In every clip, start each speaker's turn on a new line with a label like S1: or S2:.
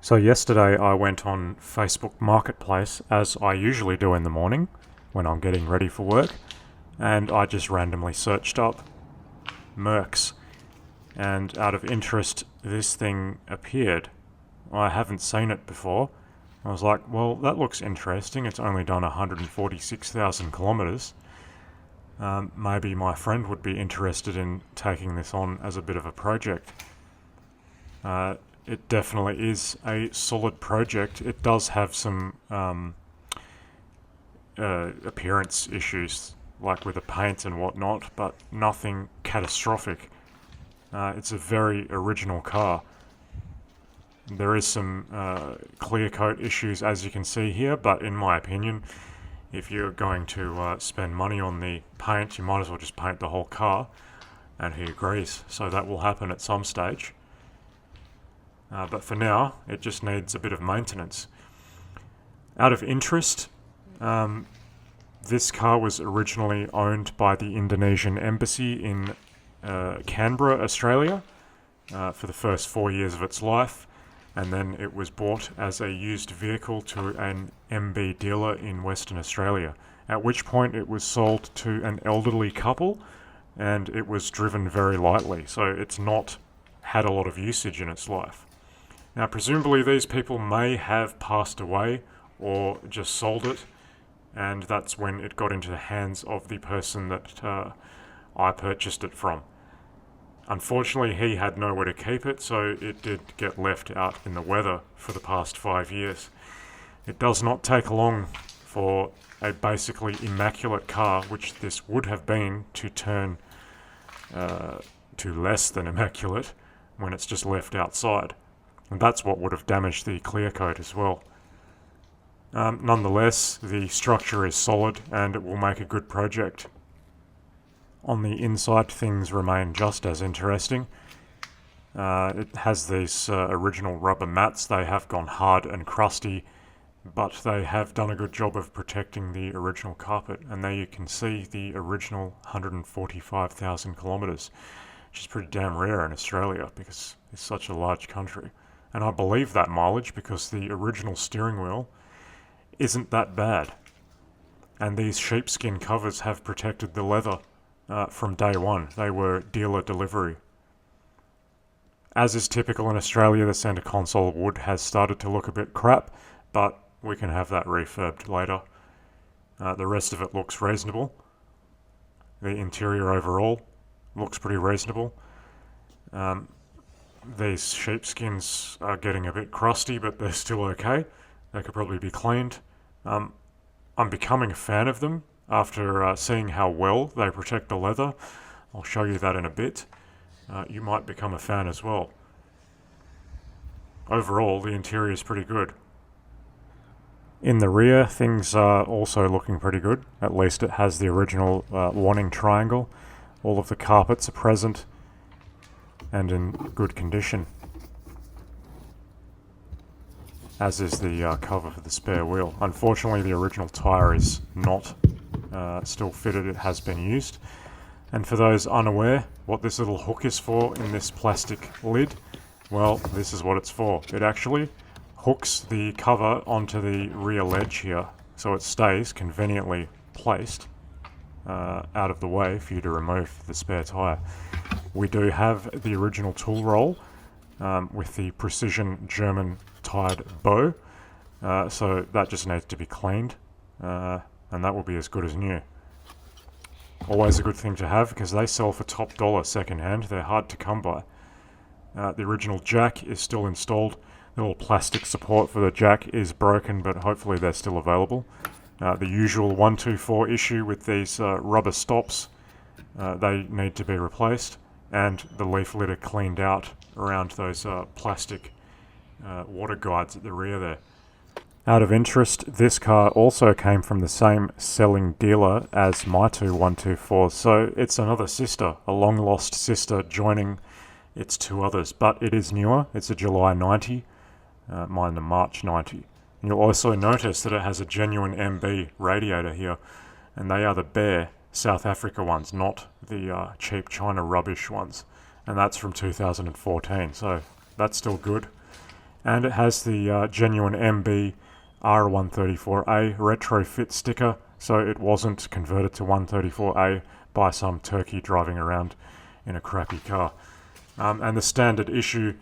S1: So yesterday I went on Facebook Marketplace, as I usually do in the morning when I'm getting ready for work, and I just randomly searched up Mercs, and out of interest this thing appeared. I haven't seen it before. I was like, well, that looks interesting. It's only done 146,000 kilometers. Maybe my friend would be interested in taking this on as a bit of a project. It definitely is a solid project. It does have some appearance issues, like with the paint and whatnot, but nothing catastrophic. It's a very original car. There is some clear coat issues, as you can see here, but in my opinion, if you're going to spend money on the paint, you might as well just paint the whole car, and he agrees, so that will happen at some stage. But for now, it just needs a bit of maintenance. Out of interest, this car was originally owned by the Indonesian embassy in Canberra, Australia, for the first 4 years of its life, and then it was bought as a used vehicle to an MB dealer in Western Australia, at which point it was sold to an elderly couple, and it was driven very lightly, so it's not had a lot of usage in its life. Now, presumably these people may have passed away or just sold it, and that's when it got into the hands of the person that I purchased it from. Unfortunately, he had nowhere to keep it, so it did get left out in the weather for the past 5 years. It does not take long for a basically immaculate car, which this would have been, to turn to less than immaculate when it's just left outside. And that's what would have damaged the clear coat as well. Nonetheless, the structure is solid and it will make a good project. On the inside, things remain just as interesting. It has these original rubber mats. They have gone hard and crusty, but they have done a good job of protecting the original carpet. And there you can see the original 145,000 kilometers, which is pretty damn rare in Australia because it's such a large country. And I believe that mileage because the original steering wheel isn't that bad. And these sheepskin covers have protected the leather from day one. They were dealer delivery. As is typical in Australia, the centre console wood has started to look a bit crap, but we can have that refurbed later. The rest of it looks reasonable. The interior overall looks pretty reasonable. These sheepskins are getting a bit crusty, but they're still okay. They could probably be cleaned. I'm becoming a fan of them after seeing how well they protect the leather. I'll show you that in a bit. You might become a fan as well. Overall, the interior is pretty good. In the rear, things are also looking pretty good. At least it has the original warning triangle. All of the carpets are present and in good condition, as is the cover for the spare wheel. Unfortunately, the original tyre is not still fitted. It has been used. And for those unaware what this little hook is for in this plastic lid, well, this is what it's for. It actually hooks the cover onto the rear ledge here, so it stays conveniently placed out of the way for you to remove the spare tyre. We do have the original tool roll with the precision German tied bow, so that just needs to be cleaned, and that will be as good as new. Always a good thing to have because they sell for top dollar second hand. They're hard to come by. The original jack is still installed. The little plastic support for the jack is broken, but hopefully they're still available. The usual 124 issue with these rubber stops, they need to be replaced, and the leaf litter cleaned out around those plastic water guides at the rear there. Out of interest, this car also came from the same selling dealer as my two 124s, so it's another sister, a long lost sister joining its two others, but it is newer. It's a July 90, mine a March 90. And you'll also notice that it has a genuine MB radiator here, and they are the bare South Africa ones, not the cheap China rubbish ones, and that's from 2014, so that's still good. and it has the genuine MB R134A retrofit sticker, so it wasn't converted to 134A by some turkey driving around in a crappy car. And the standard issue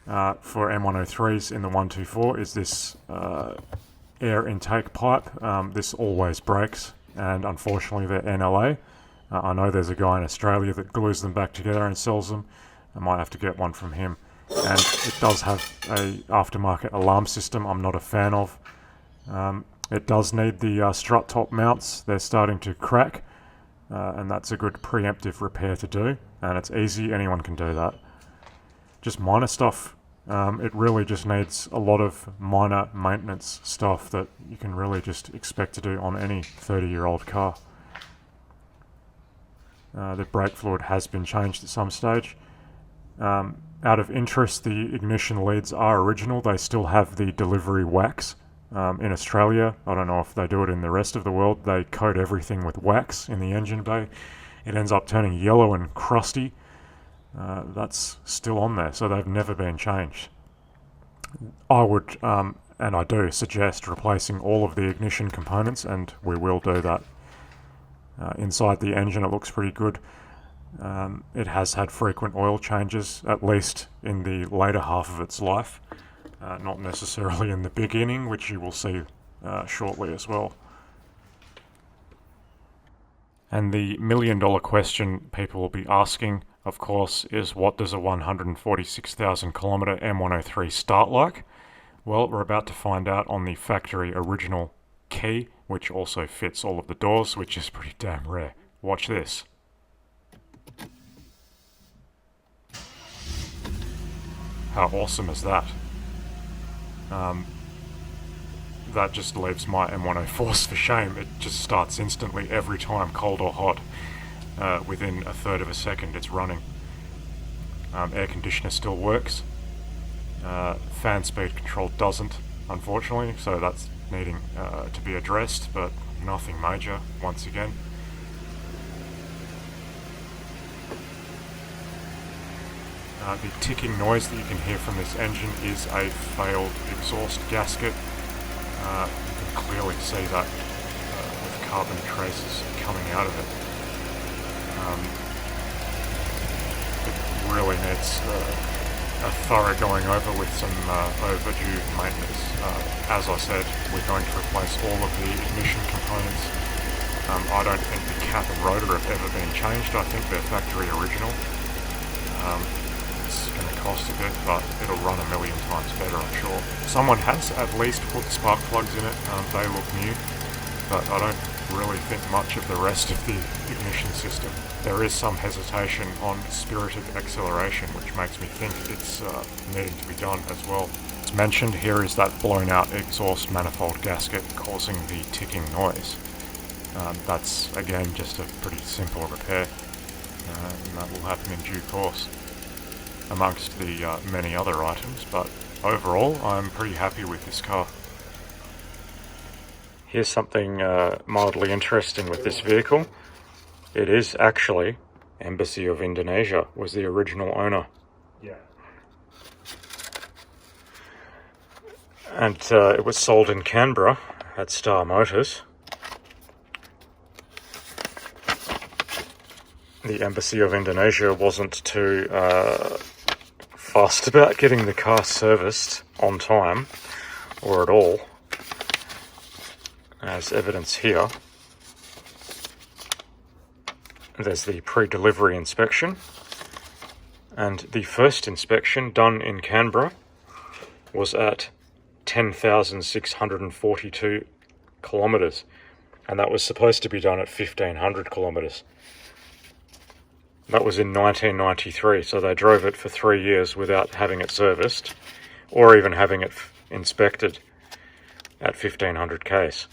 S1: for M103s in the 124 is this air intake pipe. This always breaks, and unfortunately they're NLA. I know there's a guy in Australia that glues them back together and sells them. I might have to get one from him. And it does have a aftermarket alarm system I'm not a fan of. It does need the strut top mounts. They're starting to crack, and that's a good preemptive repair to do, and it's easy, anyone can do that. Just minor stuff. It really just needs a lot of minor maintenance stuff that you can really just expect to do on any 30-year-old car. The brake fluid has been changed at some stage. Out of interest, the ignition leads are original. They still have the delivery wax. In Australia, I don't know if they do it in the rest of the world, they coat everything with wax in the engine bay. It ends up turning yellow and crusty. That's still on there, so they've never been changed. I would, and I do, suggest replacing all of the ignition components, and we will do that. Inside the engine it looks pretty good. It has had frequent oil changes, at least in the later half of its life. Not necessarily in the beginning, which you will see shortly as well. And the million-dollar question people will be asking, of course, is what does a 146,000 kilometre M103 start like? Well, we're about to find out on the factory original key, which also fits all of the doors, which is pretty damn rare. Watch this. How awesome is that? That just leaves my M104s for shame. It just starts instantly every time, cold or hot. Within a third of a second it's running. Air conditioner still works. Fan speed control doesn't, unfortunately, so that's needing to be addressed, but nothing major, once again. The ticking noise that you can hear from this engine is a failed exhaust gasket. You can clearly see that with carbon traces coming out of it. It really needs a thorough going over with some overdue maintenance. As I said, we're going to replace all of the ignition components. I don't think the cap and rotor have ever been changed. I think they're factory original. It's going to cost a bit, but it'll run a million times better, I'm sure. Someone has at least put spark plugs in it. They look new, but I don't really think much of the rest of the ignition system. There is some hesitation on spirited acceleration, which makes me think it's needing to be done as well. As mentioned, here is that blown out exhaust manifold gasket causing the ticking noise. That's again just a pretty simple repair, and that will happen in due course, amongst the many other items, but overall I'm pretty happy with this car. Here's something mildly interesting with this vehicle. It is actually Embassy of Indonesia was the original owner.
S2: Yeah.
S1: And it was sold in Canberra at Star Motors. The Embassy of Indonesia wasn't too fussed about getting the car serviced on time, or at all, as evidence here. There's the pre-delivery inspection, and the first inspection done in Canberra was at 10,642 kilometres, and that was supposed to be done at 1,500 kilometres. That was in 1993, so they drove it for 3 years without having it serviced, or even having it inspected at 1,500 k's.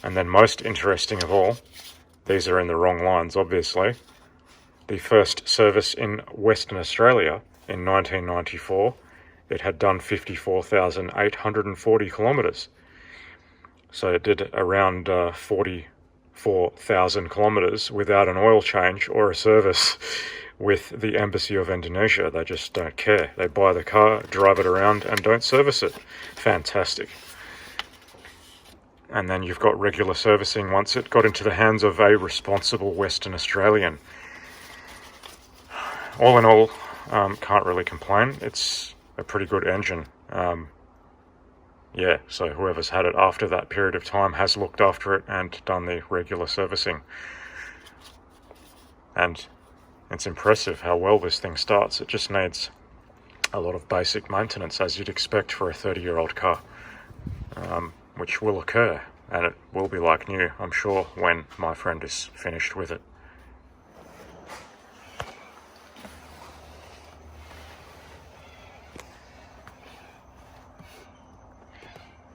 S1: And then most interesting of all, these are in the wrong lines, obviously. The first service in Western Australia in 1994, it had done 54,840 kilometres. So it did around 44,000 kilometres without an oil change or a service, with the Embassy of Indonesia. They just don't care. They buy the car, drive it around, and don't service it. Fantastic. And then you've got regular servicing once it got into the hands of a responsible Western Australian. All in all, can't really complain. It's a pretty good engine. Yeah, so whoever's had it after that period of time has looked after it and done the regular servicing. And it's impressive how well this thing starts. It just needs a lot of basic maintenance, as you'd expect for a 30-year-old car, which will occur, and it will be like new, I'm sure, when my friend is finished with it.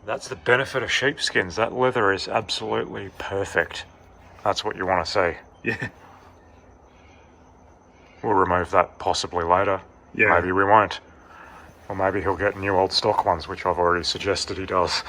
S1: That's the benefit of sheepskins. That leather is absolutely perfect. That's what you want to see.
S2: Yeah.
S1: We'll remove that possibly later.
S2: Yeah.
S1: Maybe we won't. Or maybe he'll get new old stock ones, which I've already suggested he does.